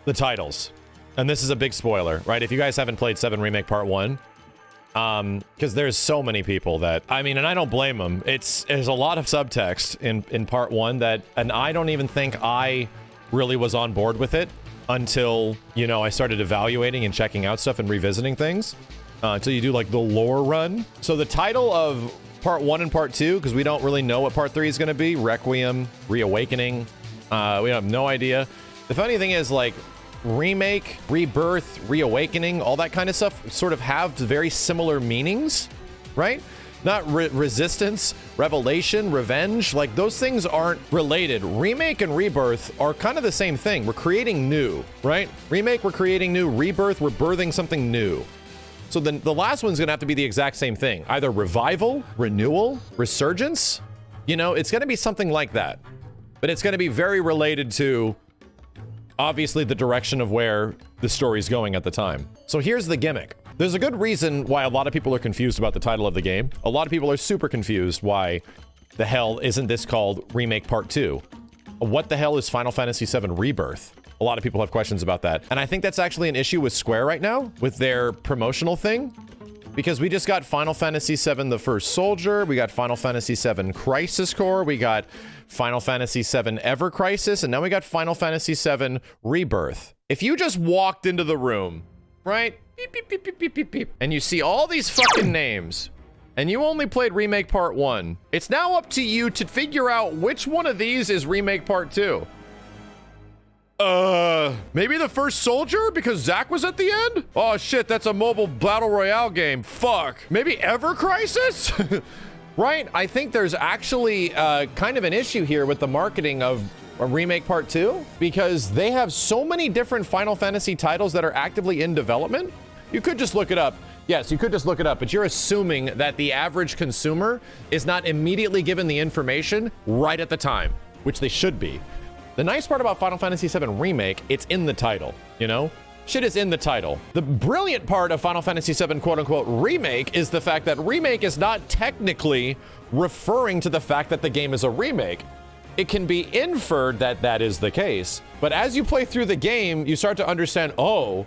The titles. And this is a big spoiler, right? If you guys haven't played 7 Remake Part 1, because there's so many people that, I mean, and I don't blame them. There's a lot of subtext in Part 1 that, and I don't even think I really was on board with it until, you know, I started evaluating and checking out stuff and revisiting things. Until you do, like, the lore run. So the title of Part 1 and Part 2, because we don't really know what Part 3 is going to be, Requiem, Reawakening, we have no idea. The funny thing is, like, Remake, Rebirth, Reawakening, all that kind of stuff sort of have very similar meanings, right? Not resistance, revelation, revenge, like those things aren't related. Remake and Rebirth are kind of the same thing. We're creating new, right? Remake, we're creating new. Rebirth, we're birthing something new. So then the last one's gonna have to be the exact same thing. Either revival, renewal, resurgence. You know, it's gonna be something like that. But it's gonna be very related to obviously the direction of where the story's going at the time. So here's the gimmick. There's a good reason why a lot of people are confused about the title of the game. A lot of people are super confused why the hell isn't this called Remake Part 2? What the hell is Final Fantasy VII Rebirth? A lot of people have questions about that. And I think that's actually an issue with Square right now with their promotional thing. Because we just got Final Fantasy VII The First Soldier, we got Final Fantasy VII Crisis Core, we got Final Fantasy VII Ever Crisis, and now we got Final Fantasy VII Rebirth. If you just walked into the room, right? Beep, beep, beep, beep, beep, beep, beep, and you see all these fucking names, and you only played Remake Part 1, it's now up to you to figure out which one of these is Remake Part 2. Maybe The First Soldier because Zack was at the end? Oh shit, that's a mobile battle royale game. Fuck. Maybe Ever Crisis? Right? I think there's actually kind of an issue here with the marketing of a Remake Part 2 because they have so many different Final Fantasy titles that are actively in development. You could just look it up. Yes, you could just look it up, but you're assuming that the average consumer is not immediately given the information right at the time, which they should be. The nice part about Final Fantasy VII Remake, it's in the title, you know? Shit is in the title. The brilliant part of Final Fantasy VII quote-unquote Remake is the fact that Remake is not technically referring to the fact that the game is a remake. It can be inferred that that is the case, but as you play through the game, you start to understand, oh,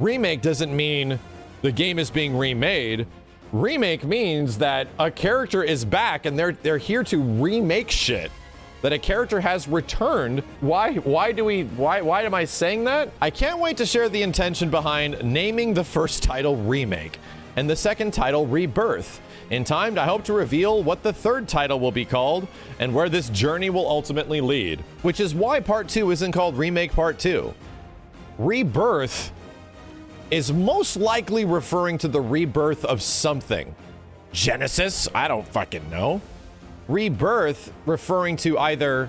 remake doesn't mean the game is being remade. Remake means that a character is back and they're here to remake shit. That a character has returned. Why am I saying that? I can't wait to share the intention behind naming the first title Remake and the second title Rebirth. In time, I hope to reveal what the third title will be called and where this journey will ultimately lead, which is why Part 2 isn't called Remake Part 2. Rebirth is most likely referring to the rebirth of something. Genesis? I don't fucking know. Rebirth referring to either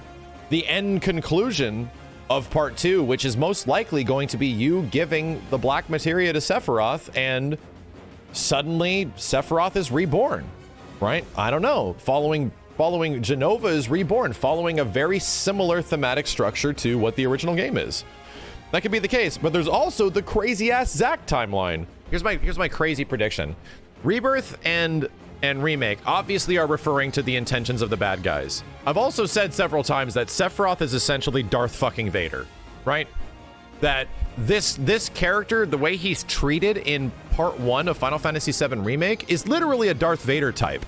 the end conclusion of Part 2, which is most likely going to be you giving the black materia to Sephiroth, and suddenly Sephiroth is reborn, right? I don't know. Following Jenova is reborn, following a very similar thematic structure to what the original game is. That could be the case, but there's also the crazy-ass Zack timeline. Here's my crazy prediction. Rebirth and Remake obviously are referring to the intentions of the bad guys. I've also said several times that Sephiroth is essentially Darth fucking Vader, right? That this character, the way he's treated in Part 1 of Final Fantasy VII Remake is literally a Darth Vader type,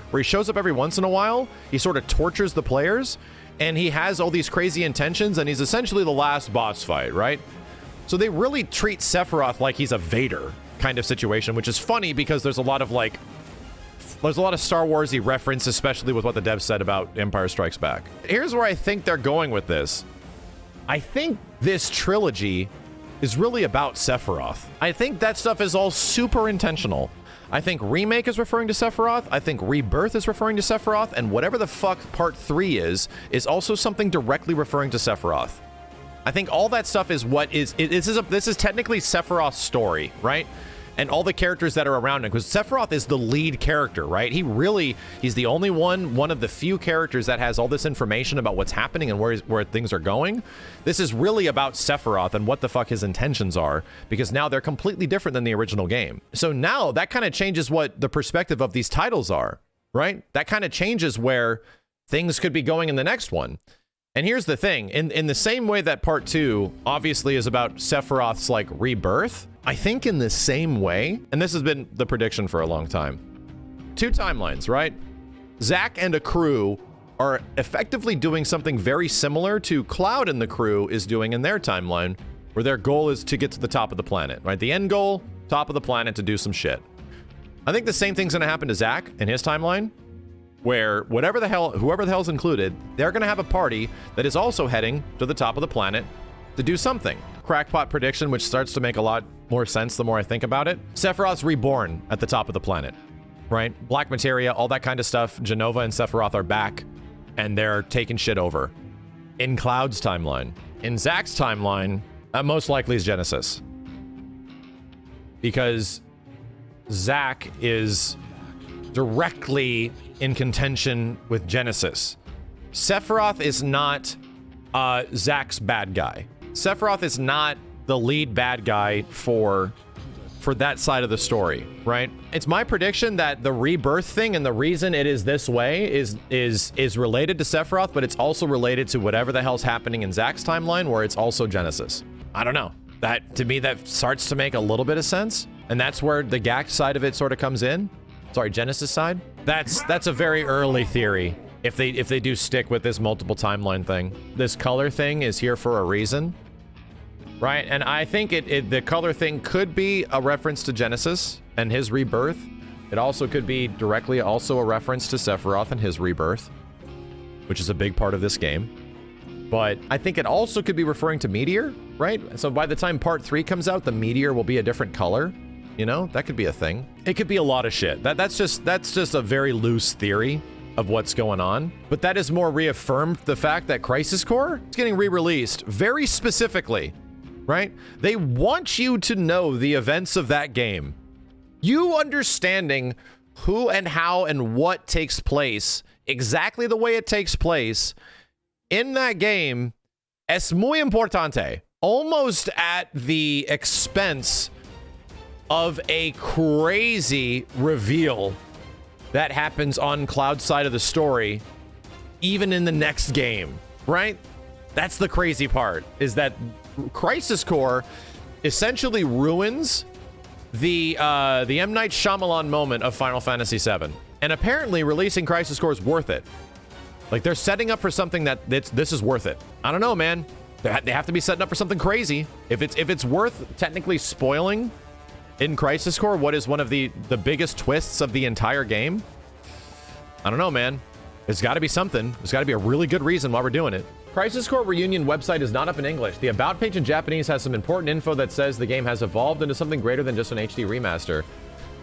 where he shows up every once in a while, he sort of tortures the players, and he has all these crazy intentions, and he's essentially the last boss fight, right? So they really treat Sephiroth like he's a Vader kind of situation, which is funny because there's a lot of Star Wars-y reference, especially with what the devs said about Empire Strikes Back. Here's where I think they're going with this. I think this trilogy is really about Sephiroth. I think that stuff is all super intentional. I think Remake is referring to Sephiroth. I think Rebirth is referring to Sephiroth. And whatever the fuck Part 3 is also something directly referring to Sephiroth. I think all that stuff is what is... This is technically Sephiroth's story, right? and all the characters that are around him, because Sephiroth is the lead character, right? He's the only one of the few characters that has all this information about what's happening and where things are going. This is really about Sephiroth and what the fuck his intentions are, because now they're completely different than the original game. So now that kind of changes what the perspective of these titles are, right? That kind of changes where things could be going in the next one. And here's the thing, in the same way that part 2 obviously is about Sephiroth's like rebirth, I think in the same way, and this has been the prediction for a long time, 2 timelines, right? Zack and a crew are effectively doing something very similar to Cloud and the crew is doing in their timeline, where their goal is to get to the top of the planet, right? The end goal, top of the planet to do some shit. I think the same thing's gonna happen to Zack in his timeline, where whoever the hell's included, they're gonna have a party that is also heading to the top of the planet to do something. Crackpot prediction, which starts to make a lot more sense the more I think about it. Sephiroth's reborn at the top of the planet, right? Black materia, all that kind of stuff. Jenova and Sephiroth are back, and they're taking shit over. In Cloud's timeline. In Zack's timeline, most likely is Genesis. Because Zack is directly in contention with Genesis. Sephiroth is not Zack's bad guy. Sephiroth is not the lead bad guy for that side of the story, right? It's my prediction that the rebirth thing and the reason it is this way is related to Sephiroth, but it's also related to whatever the hell's happening in Zack's timeline, where it's also Genesis. I don't know. That, to me, that starts to make a little bit of sense, and that's where the Gak side of it sort of comes in. Sorry, Genesis side. That's a very early theory. If they do stick with this multiple timeline thing, this color thing is here for a reason, right? And I think the color thing could be a reference to Genesis and his rebirth. It also could be directly also a reference to Sephiroth and his rebirth, which is a big part of this game. But I think it also could be referring to Meteor, right? So by the time part 3 comes out, the Meteor will be a different color. You know, that could be a thing. It could be a lot of shit. That's just a very loose theory of what's going on. But that is more reaffirmed the fact that Crisis Core is getting re-released very specifically, right? They want you to know the events of that game. You understanding who and how and what takes place, exactly the way it takes place in that game, es muy importante. Almost at the expense of a crazy reveal that happens on Cloud's side of the story, even in the next game, right? That's the crazy part, is that Crisis Core essentially ruins the M. Night Shyamalan moment of Final Fantasy VII. And apparently releasing Crisis Core is worth it. Like, they're setting up for something this is worth it. I don't know, man. They have to be setting up for something crazy. If it's worth technically spoiling in Crisis Core what is one of the biggest twists of the entire game, I don't know, man. There's got to be something. There's got to be a really good reason why we're doing it. Crisis Core Reunion website is not up in English. The About page in Japanese has some important info that says the game has evolved into something greater than just an HD remaster.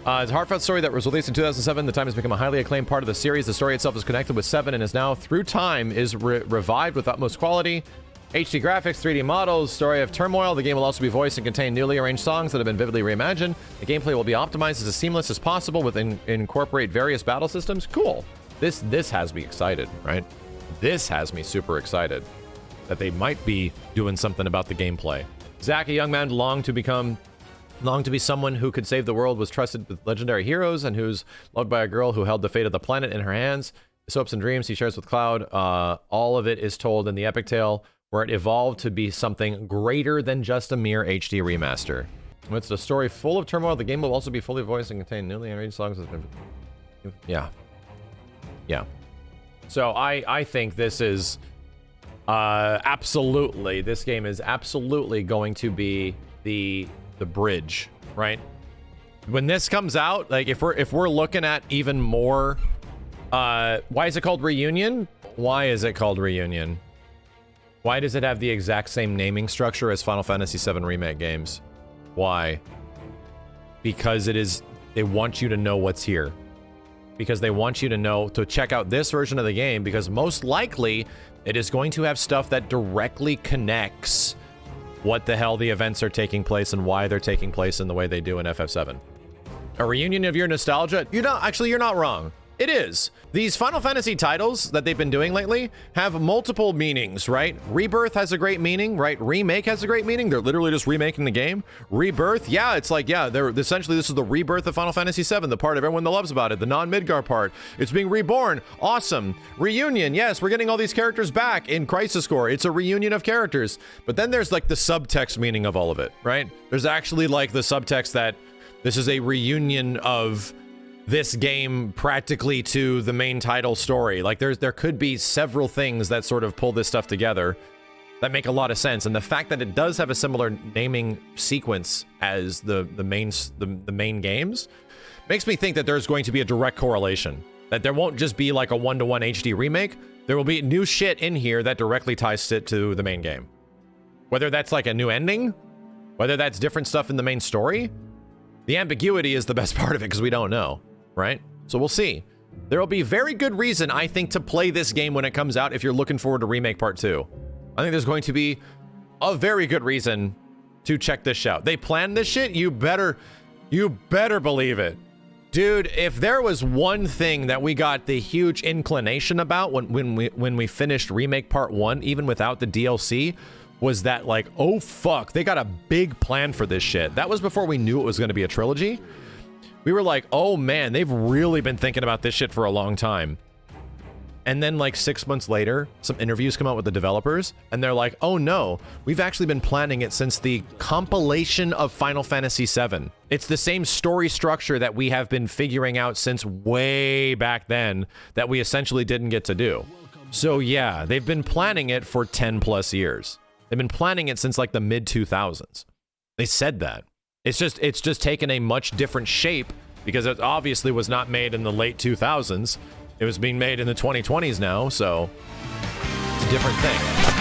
It's a heartfelt story that was released in 2007. The time has become a highly acclaimed part of the series. The story itself is connected with 7 and is now, through time, is revived with utmost quality. HD graphics, 3D models, story of turmoil. The game will also be voiced and contain newly arranged songs that have been vividly reimagined. The gameplay will be optimized as seamless as possible with incorporate various battle systems. Cool. This has me excited, right? This has me super excited that they might be doing something about the gameplay. Zack, a young man, longed to be someone who could save the world, was trusted with legendary heroes, and who's loved by a girl who held the fate of the planet in her hands. His hopes and dreams he shares with Cloud. All of it is told in the epic tale, where it evolved to be something greater than just a mere HD remaster. It's a story full of turmoil. The game will also be fully voiced and contain newly arranged songs. Yeah. So I think this is absolutely, this game is absolutely going to be the bridge, right? When this comes out, like if we're looking at even more, why is it called Reunion? Why is it called Reunion? Why does it have the exact same naming structure as Final Fantasy VII Remake games? Why? Because they want you to know what's here. Because they want you to know to check out this version of the game, because most likely it is going to have stuff that directly connects what the hell the events are taking place and why they're taking place in the way they do in FF7. A reunion of your nostalgia? You're not wrong. It is. These Final Fantasy titles that they've been doing lately have multiple meanings, right? Rebirth has a great meaning, right? Remake has a great meaning. They're literally just remaking the game. Rebirth, yeah, it's like, yeah, they're essentially, this is the rebirth of Final Fantasy VII, the part of everyone that loves about it, the non-Midgar part. It's being reborn. Awesome. Reunion, yes, we're getting all these characters back in Crisis Core. It's a reunion of characters. But then there's like the subtext meaning of all of it, right? There's actually like the subtext that this is a reunion of this game practically to the main title story. Like there could be several things that sort of pull this stuff together that make a lot of sense. And the fact that it does have a similar naming sequence as the main games makes me think that there's going to be a direct correlation. That there won't just be like a 1-to-1 HD remake. There will be new shit in here that directly ties it to the main game. Whether that's like a new ending, whether that's different stuff in the main story, the ambiguity is the best part of it because we don't know. Right? So we'll see. There will be very good reason, I think, to play this game when it comes out if you're looking forward to Remake Part 2. I think there's going to be a very good reason to check this out. They planned this shit, you better believe it. Dude, if there was one thing that we got the huge inclination about when we finished Remake Part 1, even without the DLC, was that like, oh fuck, they got a big plan for this shit. That was before we knew it was going to be a trilogy. We were like, oh man, they've really been thinking about this shit for a long time. And then like 6 months later, some interviews come out with the developers and they're like, oh no, we've actually been planning it since the compilation of Final Fantasy VII. It's the same story structure that we have been figuring out since way back then that we essentially didn't get to do. So yeah, they've been planning it for 10 plus years. They've been planning it since like the mid 2000s. They said that. It's just taken a much different shape because it obviously was not made in the late 2000s. It was being made in the 2020s now, so it's a different thing.